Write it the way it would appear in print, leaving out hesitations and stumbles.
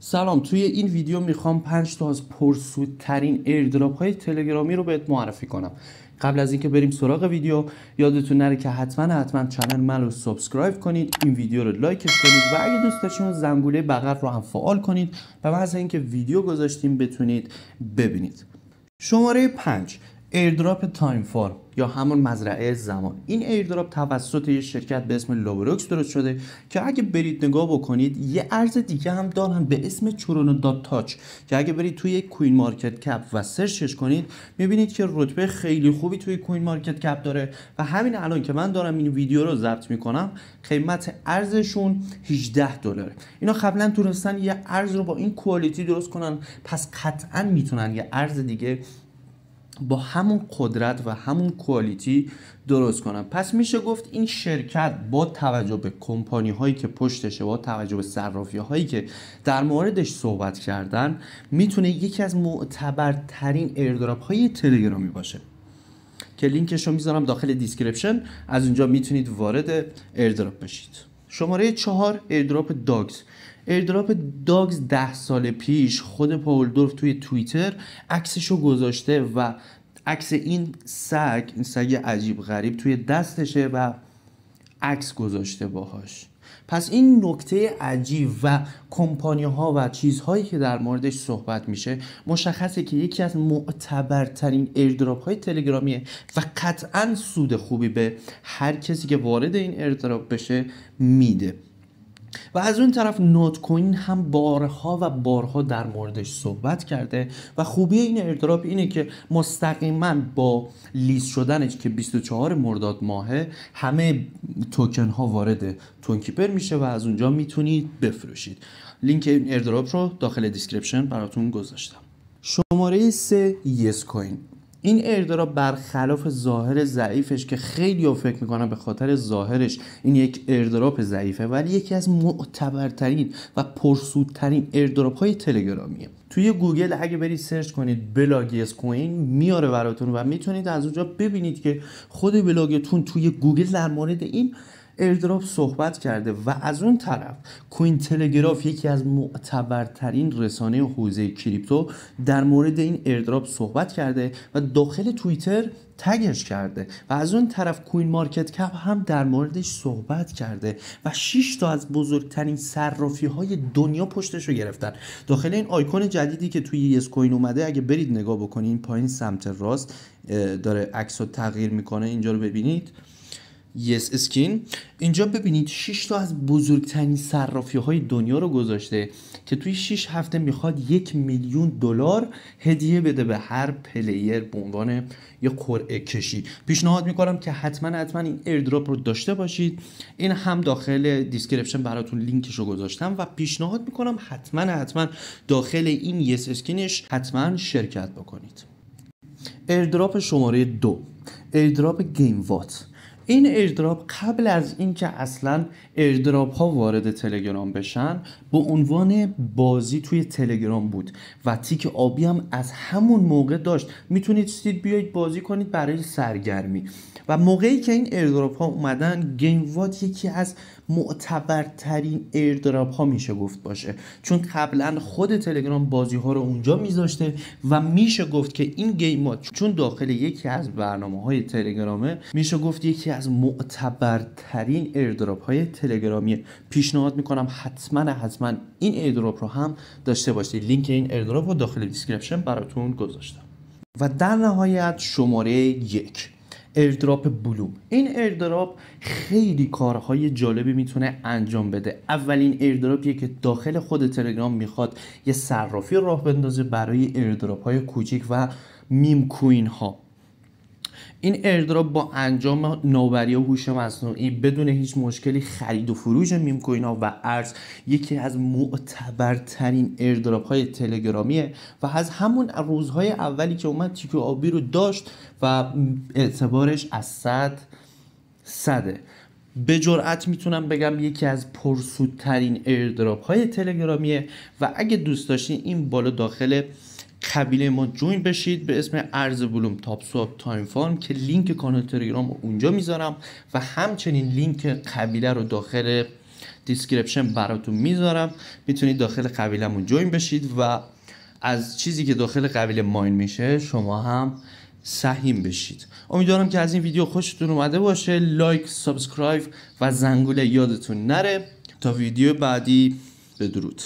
سلام، توی این ویدیو میخوام 5 تا از پرسودترین ایردراپ های تلگرامی رو بهت معرفی کنم. قبل از اینکه بریم سراغ ویدیو یادتون نره که حتما چنل من رو سابسکرایب کنید، این ویدیو رو لایکش کنید و اگه دوست داشتین اون زنگوله بغل رو هم فعال کنید و بعد اینکه ویدیو گذاشتیم بتونید ببینید. شماره 5، ایردراپ تایم فارم یا همون مزرعه زمان. این ایردراپ توسط یه شرکت به اسم لابروکس درست شده که اگه برید نگاه بکنید یه ارز دیگه هم دارن به اسم چورونو دات تاچ که اگه برید توی کوین مارکت کپ و سرچش کنید میبینید که رتبه خیلی خوبی توی کوین مارکت کپ داره و همین الان که من دارم این ویدیو رو ضبط میکنم قیمت ارزشون $18. اینا قبلا تونستن یه ارز رو با این کوالیتی درست کنن، پس قطعا میتونن یه ارز دیگه با همون قدرت و همون کوالیتی درست کنم. پس میشه گفت این شرکت با توجه به کمپانی هایی که پشتشه، با توجه به صرافی هایی که در موردش صحبت کردن، میتونه یکی از معتبرترین ایردراپ های تلگرامی باشه که لینکش رو میذارم داخل دیسکریپشن، از اونجا میتونید وارد ایردراپ بشید. شماره 4، ایردراپ داگز. ایردراپ داگز 10 سال پیش خود پاول دورف توی توییتر عکسشو گذاشته و عکس این سگ عجیب غریب توی دستشه و عکس گذاشته باهاش. پس این نکته عجیب و کمپانی ها و چیزهایی که در موردش صحبت میشه مشخصه که یکی از معتبرترین ایردراپ های تلگرامیه و قطعا سود خوبی به هر کسی که وارد این ایردراپ بشه میده. و از اون طرف نوت کوین هم بارها در موردش صحبت کرده و خوبی این ایردراپ اینه که مستقیما با لیست شدنش که 24 مرداد ماهه همه توکن ها وارد تونکیپر میشه و از اونجا میتونید بفروشید. لینک این ایردراپ رو داخل دیسکریپشن براتون گذاشتم. شماره 3، یس کوین. این ایردراپ برخلاف ظاهر ضعیفش که خیلی ها فکر میکنن به خاطر ظاهرش این یک ایردراپ ضعیفه، ولی یکی از معتبرترین و پرسودترین ایردراپ های تلگرامیه. توی گوگل اگه برید سرچ کنید بلاگ یس کوین میاره براتون و میتونید از اونجا ببینید که خود بلاگتون توی گوگل در مورد این ایردراپ صحبت کرده. و از اون طرف کوین تلگراف یکی از معتبرترین رسانه حوزه کریپتو در مورد این ایردراپ صحبت کرده و داخل توییتر تگش کرده. و از اون طرف کوین مارکت کپ هم در موردش صحبت کرده و 6 تا از بزرگترین صرافی های دنیا پشتش رو گرفتن. داخل این آیکون جدیدی که توی یس کوین اومده اگه برید نگاه بکنین پایین سمت راست داره عکس رو تغییر میکنه، اینجا رو ببینید یس اسکین، اینجا ببینید 6 تا از بزرگترین صرافی های دنیا رو گذاشته که توی 6 هفته میخواد $1,000,000 هدیه بده به هر پلیر به عنوان یه قرعه کشی. پیشنهاد میکنم که حتما این ایردراپ رو داشته باشید. این هم داخل دیسکریپشن براتون لینکش رو گذاشتم و پیشنهاد میکنم حتما داخل این یس اسکینش حتما شرکت بکنید. ایردراپ شماره 2، ایردراپ گیم وات. این ایردراپ قبل از اینکه اصلا ایردراپ ها وارد تلگرام بشن به عنوان بازی توی تلگرام بود و تیک آبی هم از همون موقع داشت. میتونید بیاید بازی کنید برای سرگرمی. و موقعی که این ایردراپ ها اومدن گیم وات یکی از معتبرترین ایردراپ ها میشه گفت باشه، چون قبلا خود تلگرام بازی ها رو اونجا میذاشته و میشه گفت که این گیم وات چون داخل یکی از برنامه های تلگرامه میشه گفت یکی از معتبرترین ایردراپ های تلگرامی. پیشنهاد میکنم حتما این ایردراپ رو هم داشته باشید. لینک این ایردراپ رو داخل دیسکریپشن براتون گذاشتم. و در نهایت شماره 1، ایردراپ بلوم. این ایردراپ خیلی کارهای جالبی میتونه انجام بده. اولین ایردراپیه که داخل خود تلگرام میخواد یه صرافی راه بندازه برای ایردراپ های کوچیک و میم کوین ها. این ایردراپ با انجام نوآوری هوش مصنوعی بدون هیچ مشکلی خرید و فروش میم کوین ها و ارز یکی از معتبرترین ایردراپ های تلگرامیه و از همون روزهای اولی که اومد تیک آبی رو داشت و اعتبارش از 100 به جرئت میتونم بگم یکی از پرسودترین ایردراپ های تلگرامیه. و اگه دوست داشتین این بالا داخل قبیله ما جوین بشید به اسم ارز بلوم تاپ سواب تایم فارم که لینک کانال تلگرام رو اونجا میذارم و همچنین لینک قبیله رو داخل دیسکریپشن براتون میذارم، میتونید داخل قبیلمون جوین بشید و از چیزی که داخل قبیله ماین میشه شما هم سهیم بشید. امیدوارم که از این ویدیو خوشتون اومده باشه. لایک، سابسکرایب و زنگوله یادتون نره. تا ویدیو بعدی، بدرود.